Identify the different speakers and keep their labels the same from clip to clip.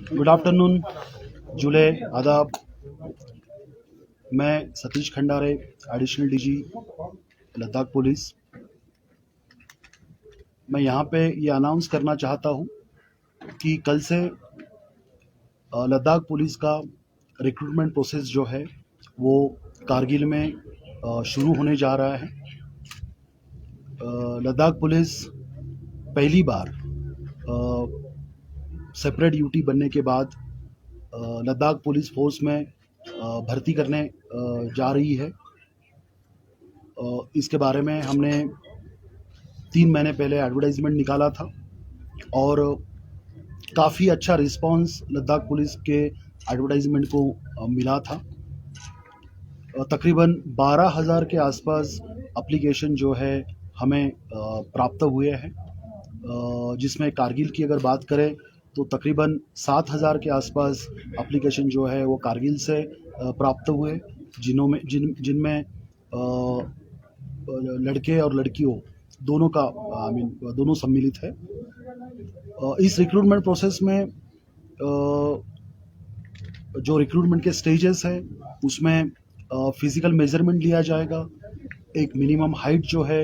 Speaker 1: Good afternoon, जुले आदाब। मैं Satish Khandare, additional DG Ladakh police. मैं यहाँ पे ये अनाउंस करना चाहता हूँ कि कल से लद्दाख पुलिस का रिक्रूटमेंट प्रोसेस जो है वो कारगिल में शुरू होने जा रहा है। लद्दाख पुलिस पहली बार सेपरेट यूटी बनने के बाद लद्दाख पुलिस फोर्स में भर्ती करने जा रही है। इसके बारे में हमने 3 महीने पहले एडवर्टाइजमेंट निकाला था और काफ़ी अच्छा रिस्पांस लद्दाख पुलिस के एडवर्टाइजमेंट को मिला था। तकरीबन 12,000 के आसपास एप्लीकेशन जो है हमें प्राप्त हुए हैं, जिसमें कारगिल की अगर बात करें तो तकरीबन 7,000 के आसपास एप्लीकेशन जो है वो कारगिल से प्राप्त हुए, जिनमें लड़के और लड़कियों दोनों का दोनों सम्मिलित है। इस रिक्रूटमेंट प्रोसेस में जो रिक्रूटमेंट के स्टेजेस है उसमें फिजिकल मेजरमेंट लिया जाएगा। एक मिनिमम हाइट जो है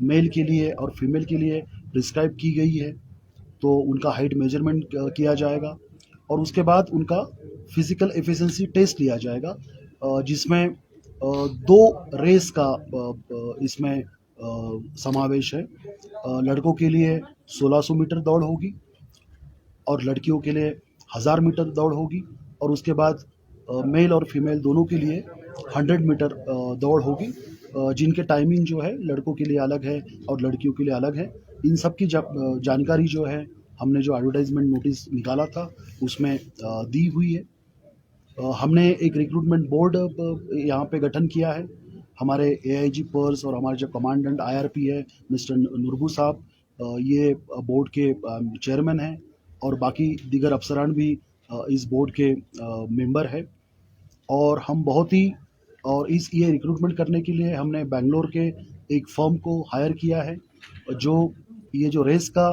Speaker 1: मेल के लिए और फीमेल के लिए प्रिस्क्राइब की गई है, तो उनका हाइट मेजरमेंट किया जाएगा और उसके बाद उनका फिजिकल एफिशिएंसी टेस्ट लिया जाएगा, जिसमें 2 रेस का इसमें समावेश है। लड़कों के लिए 1600 मीटर दौड़ होगी और लड़कियों के लिए 1000 मीटर दौड़ होगी, और उसके बाद मेल और फीमेल दोनों के लिए 100 मीटर दौड़ होगी, जिनके टाइमिंग जो है लड़कों के लिए अलग है और लड़कियों के लिए अलग है। इन सब की जानकारी जो है हमने जो एडवर्टाइजमेंट नोटिस निकाला था उसमें दी हुई है। हमने एक रिक्रूटमेंट बोर्ड यहाँ पे गठन किया है। हमारे एआईजी पर्स और हमारे जो कमांडेंट आईआरपी है मिस्टर नुरबू साहब, ये बोर्ड के चेयरमैन हैं और बाकी दीगर अफसरान भी इस बोर्ड के मेंबर है। और हम बहुत ही और ये रिक्रूटमेंट करने के लिए हमने बेंगलोर के एक फर्म को हायर किया है, जो ये जो रेस का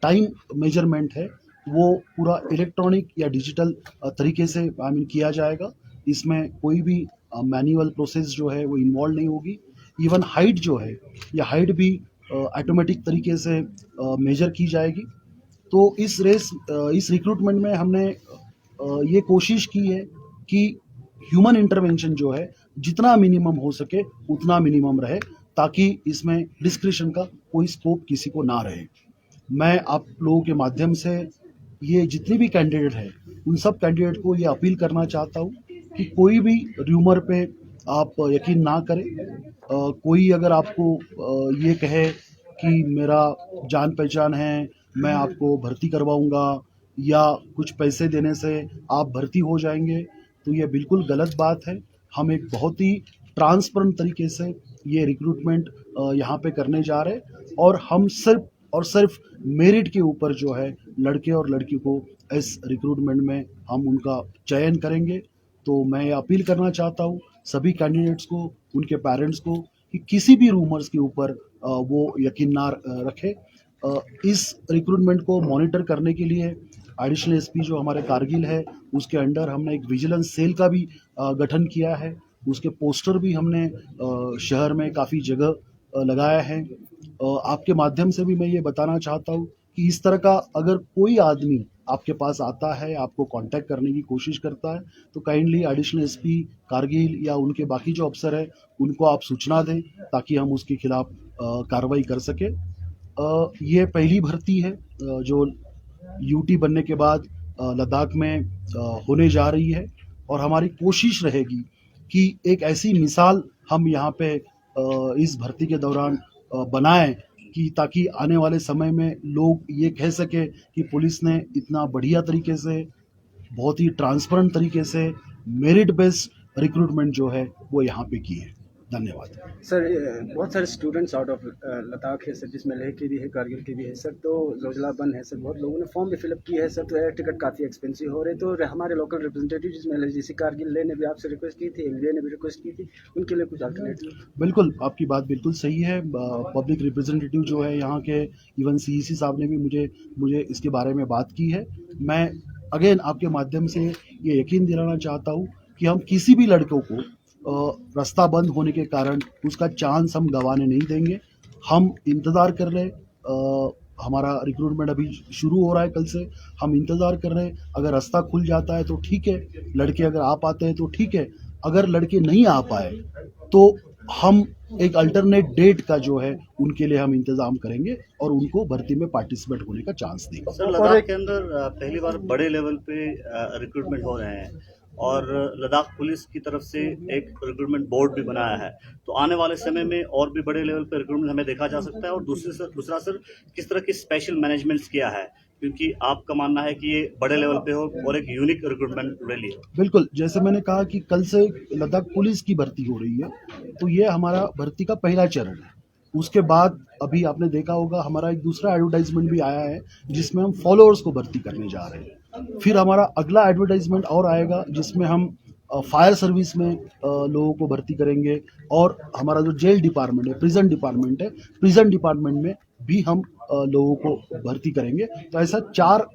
Speaker 1: टाइम मेजरमेंट है वो पूरा इलेक्ट्रॉनिक या डिजिटल तरीके से किया जाएगा। इसमें कोई भी मैनुअल प्रोसेस जो है वो इन्वॉल्व नहीं होगी। इवन हाइट जो है ये हाइट भी ऑटोमेटिक तरीके से मेजर की जाएगी। तो इस रिक्रूटमेंट में हमने ये कोशिश की है कि ह्यूमन इंटरवेंशन जो है जितना मिनिमम हो सके उतना मिनिमम रहे, ताकि इसमें डिस्क्रिशन का कोई स्कोप किसी को ना रहे। मैं आप लोगों के माध्यम से ये जितने भी कैंडिडेट हैं उन सब कैंडिडेट को ये अपील करना चाहता हूँ कि कोई भी र्यूमर पे आप यकीन ना करें। कोई अगर आपको ये कहे कि मेरा जान पहचान है, मैं आपको भर्ती करवाऊंगा या कुछ पैसे देने से आप भर्ती हो जाएंगे, तो ये बिल्कुल गलत बात है। हम एक बहुत ही ट्रांसपेरेंट तरीके से ये रिक्रूटमेंट यहाँ पे करने जा रहे हैं और हम सिर्फ और सिर्फ मेरिट के ऊपर जो है लड़के और लड़की को इस रिक्रूटमेंट में हम उनका चयन करेंगे। तो मैं अपील करना चाहता हूँ सभी कैंडिडेट्स को, उनके पेरेंट्स को, कि किसी भी रूमर्स के ऊपर वो यकीन ना रखें। इस रिक्रूटमेंट को मॉनिटर करने के लिए एडिशनल एसपी जो हमारे कारगिल है उसके अंडर हमने एक विजिलेंस सेल का भी गठन किया है। उसके पोस्टर भी हमने शहर में काफ़ी जगह लगाया है। आपके माध्यम से भी मैं ये बताना चाहता हूँ कि इस तरह का अगर कोई आदमी आपके पास आता है, आपको कांटेक्ट करने की कोशिश करता है, तो काइंडली एडिशनल एसपी कारगिल या उनके बाकी जो अफसर है उनको आप सूचना दें, ताकि हम उसके खिलाफ कार्रवाई कर सकें। ये पहली भर्ती है जो यूटी बनने के बाद लद्दाख में होने जा रही है, और हमारी कोशिश रहेगी कि एक ऐसी मिसाल हम यहाँ पे इस भर्ती के दौरान बनाएं कि ताकि आने वाले समय में लोग ये कह सके कि पुलिस ने इतना बढ़िया तरीके से, बहुत ही ट्रांसपेरेंट तरीके से मेरिट बेस्ड रिक्रूटमेंट जो है वो यहाँ पे की है। धन्यवाद।
Speaker 2: सर बहुत सारे स्टूडेंट्स आउट ऑफ लद्दाख है सर, जिसमें लेह के भी है, कारगिल के भी है सर, तो जोजिला बंद है सर, बहुत लोगों ने फॉर्म भी फिलअप किया है सर, तो एयर टिकट काफ़ी एक्सपेंसिव हो रहे, तो हमारे लोकल रिप्रेजेंटेटिव जिसमें LGC कारगिल ले ने भी आपसे रिक्वेस्ट की थी, LVA ने भी रिक्वेस्ट की थी, उनके लिए कुछ अल्टरनेटिव।
Speaker 1: बिल्कुल, आपकी बात बिल्कुल सही है। पब्लिक रिप्रेजेंटेटिव जो है यहाँ के, इवन CEC साहब ने भी मुझे इसके बारे में बात की है। मैं अगेन आपके माध्यम से ये यकीन दिलाना चाहता हूँ कि हम किसी भी लड़कों को रास्ता बंद होने के कारण उसका चांस हम गंवाने नहीं देंगे। हम इंतज़ार कर रहे हैं, हमारा रिक्रूटमेंट अभी शुरू हो रहा है कल से। हम इंतज़ार कर रहे हैं, अगर रास्ता खुल जाता है तो ठीक है, लड़के अगर आ पाते हैं तो ठीक है, अगर लड़के नहीं आ पाए तो हम एक अल्टरनेट डेट का जो है उनके लिए हम इंतज़ाम करेंगे और उनको भर्ती में पार्टिसिपेट होने का चांस देंगे।
Speaker 3: सर, लद्दाख के अंदर पहली बार बड़े लेवल पे रिक्रूटमेंट हो रहे हैं और लद्दाख पुलिस की तरफ से एक रिक्रूटमेंट बोर्ड भी बनाया है, तो आने वाले समय में और भी बड़े लेवल पे रिक्रूटमेंट हमें देखा जा सकता है। और दूसरा सर, किस तरह की स्पेशल मैनेजमेंट्स किया है, क्योंकि आपका मानना है कि ये बड़े लेवल पे हो और एक यूनिक रिक्रूटमेंट रैली हो।
Speaker 1: बिल्कुल, जैसे मैंने कहा कि कल से लद्दाख पुलिस की भर्ती हो रही है, तो ये हमारा भर्ती का पहला चरण है। उसके बाद अभी आपने देखा होगा हमारा एक दूसरा एडवर्टाइजमेंट भी आया है जिसमें हम फॉलोअर्स को भर्ती करने जा रहे हैं। फिर हमारा अगला एडवर्टाइजमेंट और आएगा जिसमें हम फायर सर्विस में लोगों को भर्ती करेंगे, और हमारा जो जेल डिपार्टमेंट है, प्रिजन डिपार्टमेंट में भी हम लोगों को भर्ती करेंगे। तो ऐसा 4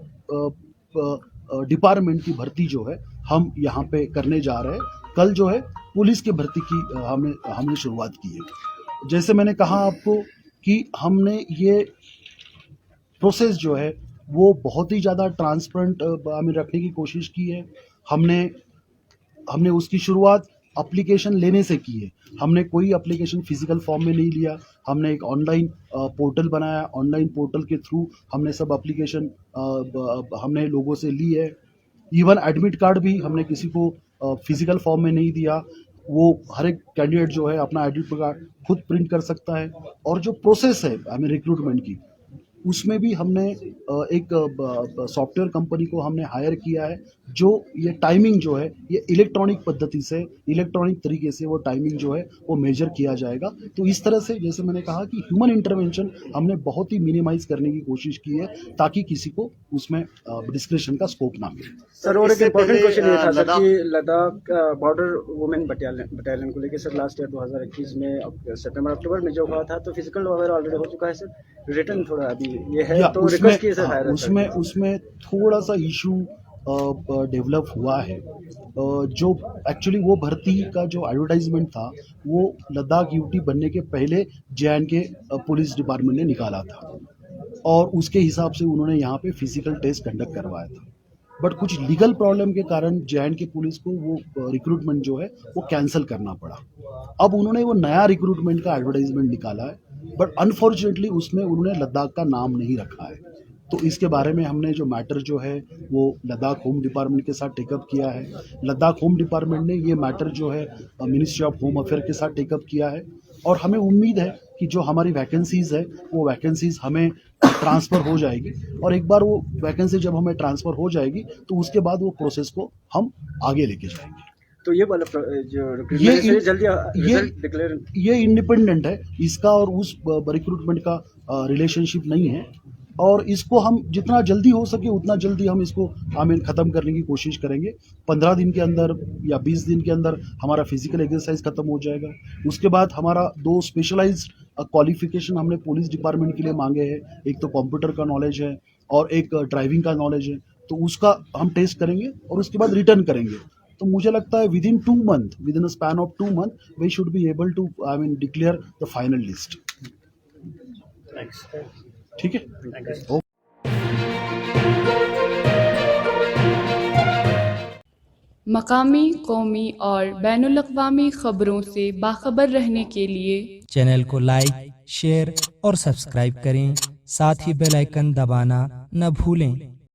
Speaker 1: डिपार्टमेंट की भर्ती जो है हम यहाँ पे करने जा रहे हैं। कल जो है पुलिस की भर्ती की हमने शुरुआत की है। जैसे मैंने कहा आपको कि हमने ये प्रोसेस जो है वो बहुत ही ज़्यादा ट्रांसपेरेंट हमें रखने की कोशिश की है। हमने उसकी शुरुआत एप्लीकेशन लेने से की है। हमने कोई एप्लीकेशन फिजिकल फॉर्म में नहीं लिया। हमने एक ऑनलाइन पोर्टल बनाया। ऑनलाइन पोर्टल के थ्रू हमने सब एप्लीकेशन हमने लोगों से ली है। इवन एडमिट कार्ड भी हमने किसी को फिजिकल फॉर्म में नहीं दिया। वो हर एक कैंडिडेट जो है अपना एडमिट कार्ड खुद प्रिंट कर सकता है। और जो प्रोसेस है हमें रिक्रूटमेंट की, उसमें भी हमने एक सॉफ्टवेयर कंपनी को हमने हायर किया है, जो ये टाइमिंग जो है ये इलेक्ट्रॉनिक पद्धति से, इलेक्ट्रॉनिक तरीके से वो टाइमिंग जो है वो मेजर किया जाएगा। तो इस तरह से जैसे मैंने कहा कि ह्यूमन इंटरवेंशन हमने बहुत ही मिनिमाइज करने की कोशिश की है ताकि किसी को उसमें डिस्क्रिप्शन का स्कोप ना मिले।
Speaker 2: सर, और एक इम्पोर्टेंट क्वेश्चन ये था सर कि लद्दाख बॉर्डर वुमेन बटालियन को लेकर सर लास्ट ईयर 2021 में सितंबर अक्टूबर में जो हुआ था, तो फिजिकल वगैरह ऑलरेडी हो चुका है सर, रिटर्न थोड़ा अभी ये है, तो रिक्वेस्ट किए सर।
Speaker 1: उसमें थोड़ा सा इशू डेवलप हुआ है। जो एक्चुअली वो भर्ती का जो एडवर्टाइजमेंट था वो लद्दाख यूटी बनने के पहले JNK पुलिस डिपार्टमेंट ने निकाला था, और उसके हिसाब से उन्होंने यहाँ पे फिजिकल टेस्ट कंडक्ट करवाया था। बट कुछ लीगल प्रॉब्लम के कारण JNK पुलिस को वो रिक्रूटमेंट जो है वो कैंसिल करना पड़ा। अब उन्होंने वो नया रिक्रूटमेंट का एडवर्टाइजमेंट निकाला है, बट अनफॉर्चुनेटली उसमें उन्होंने लद्दाख का नाम नहीं रखा है। तो इसके बारे में हमने जो मैटर जो है वो लद्दाख होम डिपार्टमेंट के साथ टेकअप किया है। लद्दाख होम डिपार्टमेंट ने ये मैटर जो है मिनिस्ट्री ऑफ होम अफेयर के साथ टेकअप किया है, और हमें उम्मीद है कि जो हमारी वैकेंसीज़ है वो वैकेंसीज़ हमें ट्रांसफ़र हो जाएगी, और एक बार वो वैकेंसी जब हमें ट्रांसफ़र हो जाएगी तो उसके बाद वो प्रोसेस को हम आगे लेके जाएंगे।
Speaker 2: तो ये वाला जो ये जल्दी रिजल्ट डिक्लेयर,
Speaker 1: ये इंडिपेंडेंट है, इसका और उस रिक्रूटमेंट का रिलेशनशिप नहीं है, और इसको हम जितना जल्दी हो सके उतना जल्दी हम इसको ख़त्म करने की कोशिश करेंगे। 15 दिन के अंदर या 20 दिन के अंदर हमारा फिजिकल एक्सरसाइज ख़त्म हो जाएगा। उसके बाद हमारा 2 स्पेशलाइज्ड क्वालिफिकेशन हमने पुलिस डिपार्टमेंट के लिए मांगे हैं। एक तो कंप्यूटर का नॉलेज है और एक ड्राइविंग का नॉलेज है, तो उसका हम टेस्ट करेंगे और उसके बाद रिटर्न करेंगे। तो मुझे लगता है within a span of 2 month we should be able to declare the final list. ठीक है,
Speaker 4: मकामी, कौमी और बैनुल-अक़वामी खबरों से बाखबर रहने के लिए
Speaker 5: चैनल को लाइक, शेयर और सब्सक्राइब करें। साथ ही बेल आइकन दबाना न भूलें।